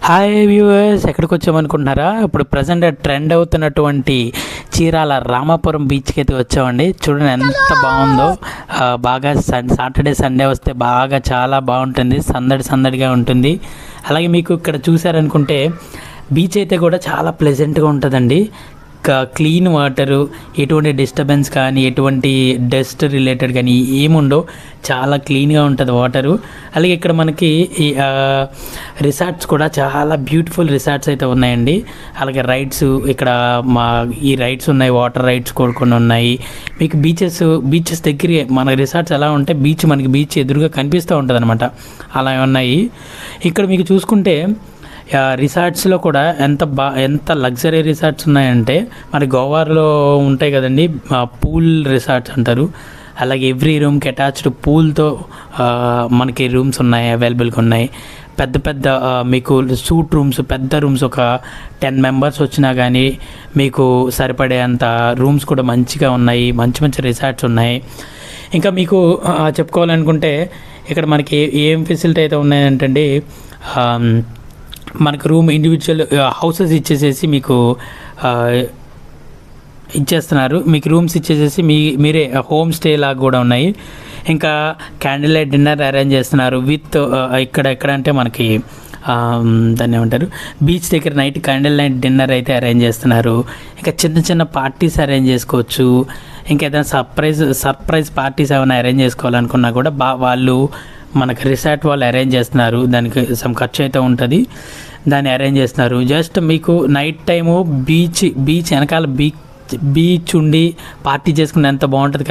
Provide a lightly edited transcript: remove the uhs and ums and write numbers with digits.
Hi viewers, ఎక్కడికి వచ్చామనుకుంటున్నారా? ఇప్పుడు present trend అవుతున్నటువంటి చీరాల రామాపురం బీచ్కి అయితే వచ్చామండి. చూడండి ఎంత బాగుందో. బాగా సాటర్డే సండే వస్తే బాగా చాలా బాగుంటుంది, సందడిగా ఉంటుంది. అలాగే మీకు ఇక్కడ చూసారనుకుంటే బీచ్ అయితే కూడా చాలా ప్లెజెంట్గా ఉంటుందండి. క్లీన్ వాటరు, ఎటువంటి డిస్టర్బెన్స్ కానీ ఎటువంటి డస్ట్ రిలేటెడ్ కానీ ఏముండో, చాలా క్లీన్గా ఉంటుంది వాటరు. అలాగే ఇక్కడ మనకి ఈ రిసార్ట్స్ కూడా చాలా బ్యూటిఫుల్ రిసార్ట్స్ అయితే ఉన్నాయండి. అలాగే రైడ్స్ ఇక్కడ ఈ రైడ్స్ ఉన్నాయి, వాటర్ రైడ్స్ కూడా కొన్ని ఉన్నాయి. మీకు బీచెస్ దగ్గర మన రిసార్ట్స్ ఎలా ఉంటే మనకి బీచ్ ఎదురుగా కనిపిస్తూ ఉంటుంది అనమాట, అలా ఉన్నాయి. ఇక్కడ మీకు చూసుకుంటే రిసార్ట్స్లో కూడా ఎంత లగ్జరీ రిసార్ట్స్ ఉన్నాయంటే, మరి గోవాలో ఉంటాయి కదండి పూల్ రిసార్ట్స్ అంటారు. అలాగే ఎవ్రీ రూమ్కి అటాచ్డ్ పూల్తో మనకి రూమ్స్ ఉన్నాయి, అవైలబుల్గా ఉన్నాయి. పెద్ద మీకు సూట్ రూమ్స్, పెద్ద రూమ్స్, ఒక 10 మెంబర్స్ వచ్చినా కానీ మీకు సరిపడేంత రూమ్స్ కూడా మంచిగా ఉన్నాయి. మంచి రిసార్ట్స్ ఉన్నాయి. ఇంకా మీకు చెప్పుకోవాలనుకుంటే ఇక్కడ మనకి ఏం ఫెసిలిటీ అయితే ఉన్నాయంటే, మనకు రూమ్ ఇండివిజువల్ హౌసెస్ ఇచ్చేసేసి మీకు ఇచ్చేస్తున్నారు. మీకు రూమ్స్ ఇచ్చేసేసి మీరే హోమ్ స్టే లాగా కూడా ఉన్నాయి. ఇంకా క్యాండిల్ లైట్ డిన్నర్ అరేంజ్ చేస్తున్నారు విత్ ఎక్కడ అంటే మనకి దాన్ని ఏమంటారు, బీచ్ దగ్గర నైట్ క్యాండిల్ లైట్ డిన్నర్ అయితే అరేంజ్ చేస్తున్నారు. ఇంకా చిన్న పార్టీస్ అరేంజ్ చేసుకోవచ్చు. ఇంకా ఏదైనా సర్ప్రైజ్ పార్టీస్ ఏమైనా అరేంజ్ చేసుకోవాలనుకున్నా కూడా వాళ్ళు మనకు రిసార్ట్ వాళ్ళు అరేంజ్ చేస్తున్నారు. దానికి సమ్ ఖర్చు అయితే ఉంటుంది, దాన్ని అరేంజ్ చేస్తున్నారు. జస్ట్ మీకు నైట్ టైము బీచ్ వెనకాల బీచ్ ఉండి పార్టీ చేసుకుని ఎంత బాగుంటుంది.